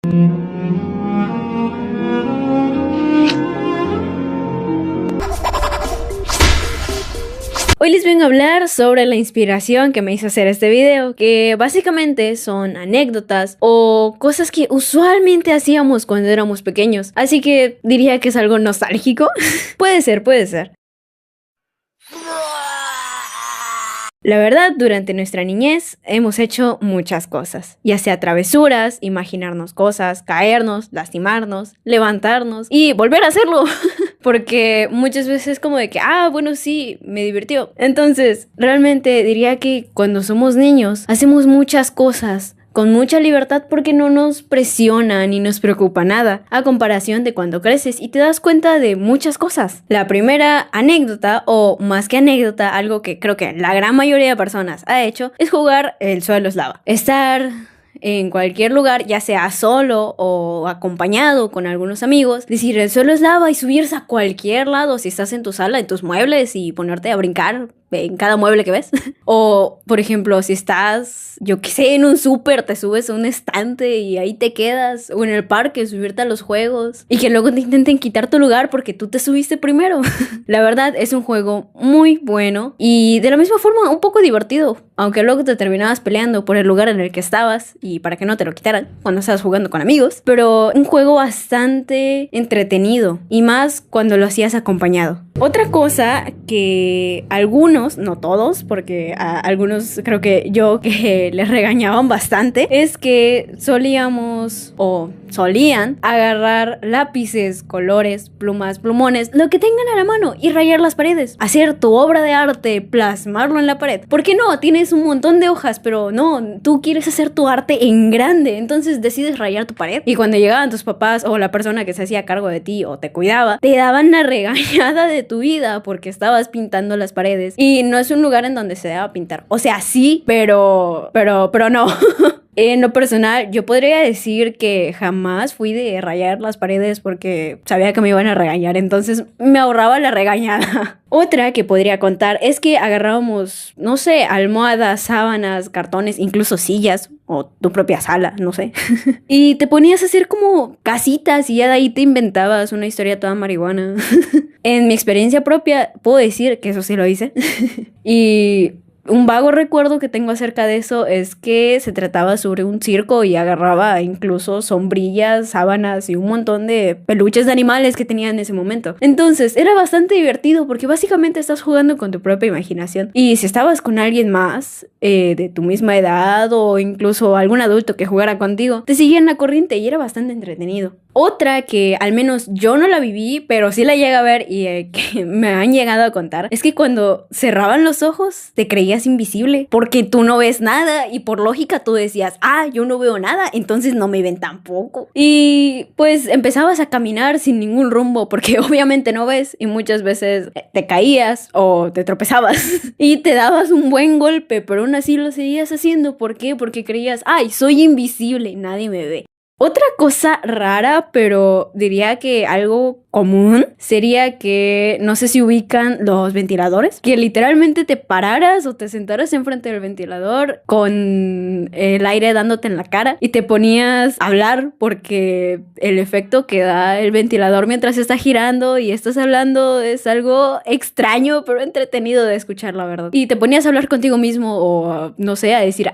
Hoy les vengo a hablar sobre la inspiración que me hizo hacer este video, que básicamente son anécdotas o cosas que usualmente hacíamos cuando éramos pequeños. Así que diría que es algo nostálgico. Puede ser. La verdad, durante nuestra niñez hemos hecho muchas cosas, ya sea travesuras, imaginarnos cosas, caernos, lastimarnos, levantarnos y volver a hacerlo. Porque muchas veces como de que, bueno, sí, me divirtió. Entonces, realmente diría que cuando somos niños hacemos muchas cosas con mucha libertad porque no nos presiona ni nos preocupa nada, a comparación de cuando creces y te das cuenta de muchas cosas. La primera anécdota, o más que anécdota, algo que creo que la gran mayoría de personas ha hecho, es jugar El suelo es lava. Estar en cualquier lugar, ya sea solo o acompañado con algunos amigos, decir el suelo es lava y subirse a cualquier lado si estás en tu sala, en tus muebles y ponerte a brincar en cada mueble que ves. O, por ejemplo, si estás, yo qué sé, en un súper, te subes a un estante y ahí te quedas. O en el parque, subirte a los juegos y que luego te intenten quitar tu lugar porque tú te subiste primero. La verdad, es un juego muy bueno y de la misma forma un poco divertido. Aunque luego te terminabas peleando por el lugar en el que estabas y para que no te lo quitaran cuando estabas jugando con amigos. Pero un juego bastante entretenido y más cuando lo hacías acompañado. Otra cosa que algunos, no todos, porque a algunos creo que yo que les regañaban bastante, es que solían agarrar lápices, colores, plumas, plumones, lo que tengan a la mano y rayar las paredes. Hacer tu obra de arte, plasmarlo en la pared. ¿Por qué no? Tienes un montón de hojas, pero no, tú quieres hacer tu arte en grande, entonces decides rayar tu pared. Y cuando llegaban tus papás o la persona que se hacía cargo de ti o te cuidaba, te daban la regañada de tu vida porque estabas pintando las paredes y no es un lugar en donde se deba pintar. O sea, sí, pero no. En lo personal, yo podría decir que jamás fui de rayar las paredes porque sabía que me iban a regañar, entonces me ahorraba la regañada. Otra que podría contar es que agarrábamos, no sé, almohadas, sábanas, cartones, incluso sillas o tu propia sala, no sé. Y te ponías a hacer como casitas y ya de ahí te inventabas una historia toda marihuana. En mi experiencia propia puedo decir que eso sí lo hice. Y un vago recuerdo que tengo acerca de eso es que se trataba sobre un circo y agarraba incluso sombrillas, sábanas y un montón de peluches de animales que tenía en ese momento. Entonces era bastante divertido porque básicamente estás jugando con tu propia imaginación. Y si estabas con alguien más de tu misma edad o incluso algún adulto que jugara contigo, te seguían la corriente y era bastante entretenido. Otra que al menos yo no la viví, pero sí la llegué a ver y que me han llegado a contar, es que cuando cerraban los ojos te creías invisible porque tú no ves nada y por lógica tú decías, yo no veo nada, entonces no me ven tampoco. Y pues empezabas a caminar sin ningún rumbo porque obviamente no ves y muchas veces te caías o te tropezabas y te dabas un buen golpe, pero aún así lo seguías haciendo. ¿Por qué? Porque creías, soy invisible, nadie me ve. Otra cosa rara, pero diría que algo común, sería que no sé si ubican los ventiladores, que literalmente te pararas o te sentaras enfrente del ventilador con el aire dándote en la cara y te ponías a hablar porque el efecto que da el ventilador mientras está girando y estás hablando es algo extraño pero entretenido de escuchar, la verdad. Y te ponías a hablar contigo mismo o no sé, a decir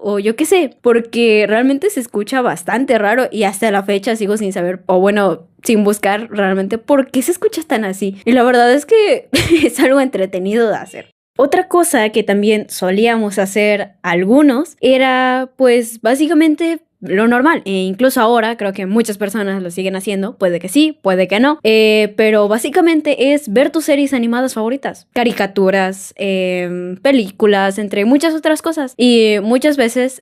o yo qué sé, porque realmente se escucha bastante raro y hasta la fecha sigo sin saber, o bueno, sin buscar realmente por qué se escucha tan así. Y la verdad es que es algo entretenido de hacer. Otra cosa que también solíamos hacer algunos era pues básicamente lo normal, e incluso ahora creo que muchas personas lo siguen haciendo, puede que sí, puede que no, pero básicamente es ver tus series animadas favoritas, caricaturas, películas, entre muchas otras cosas. Y muchas veces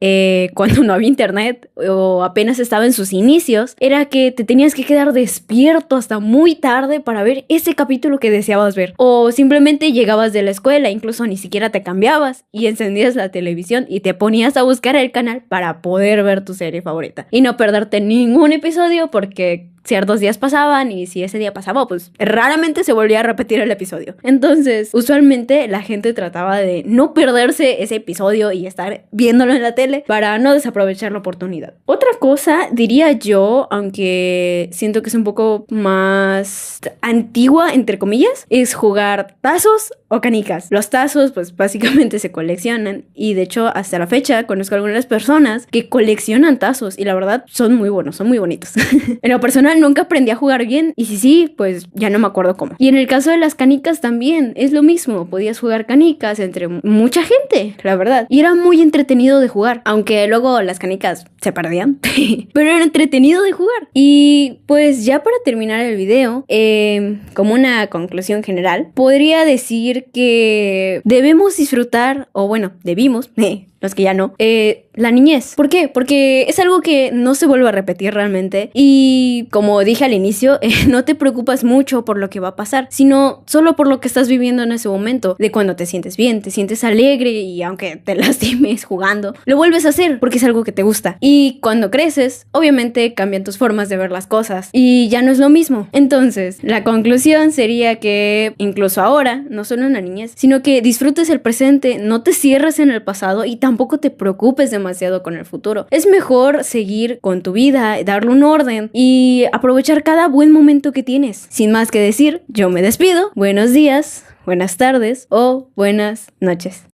cuando no había internet o apenas estaba en sus inicios, era que te tenías que quedar despierto hasta muy tarde para ver ese capítulo que deseabas ver, o simplemente llegabas de la escuela, incluso ni siquiera te cambiabas y encendías la televisión y te ponías a buscar el canal para poder ver tu serie favorita y no perderte ningún episodio, porque ciertos días pasaban y si ese día pasaba, pues raramente se volvía a repetir el episodio. Entonces, usualmente la gente trataba de no perderse ese episodio y estar viéndolo en la tele para no desaprovechar la oportunidad. Otra cosa, diría yo, aunque siento que es un poco más antigua, entre comillas, es jugar tazos o canicas. Los tazos, pues básicamente se coleccionan y de hecho hasta la fecha conozco a algunas personas que coleccionan tazos y la verdad son muy buenos, son muy bonitos. En lo personal nunca aprendí a jugar bien y si sí, pues ya no me acuerdo cómo. Y en el caso de las canicas también es lo mismo, podías jugar canicas entre mucha gente, la verdad. Y era muy entretenido de jugar, aunque luego las canicas se perdían, pero era entretenido de jugar. Y pues ya para terminar el video, como una conclusión general, podría decir que debemos disfrutar, o bueno, debimos, los que ya no, la niñez. ¿Por qué? Porque es algo que no se vuelve a repetir realmente y como dije al inicio, no te preocupas mucho por lo que va a pasar, sino solo por lo que estás viviendo en ese momento, de cuando te sientes bien, te sientes alegre y aunque te lastimes jugando, lo vuelves a hacer porque es algo que te gusta. Y cuando creces, obviamente cambian tus formas de ver las cosas y ya no es lo mismo. Entonces, la conclusión sería que incluso ahora, no solo en la niñez, sino que disfrutes el presente, no te cierres en el pasado y tampoco te preocupes demasiado con el futuro. Es mejor seguir con tu vida, darle un orden y aprovechar cada buen momento que tienes. Sin más que decir, yo me despido. Buenos días, buenas tardes o buenas noches.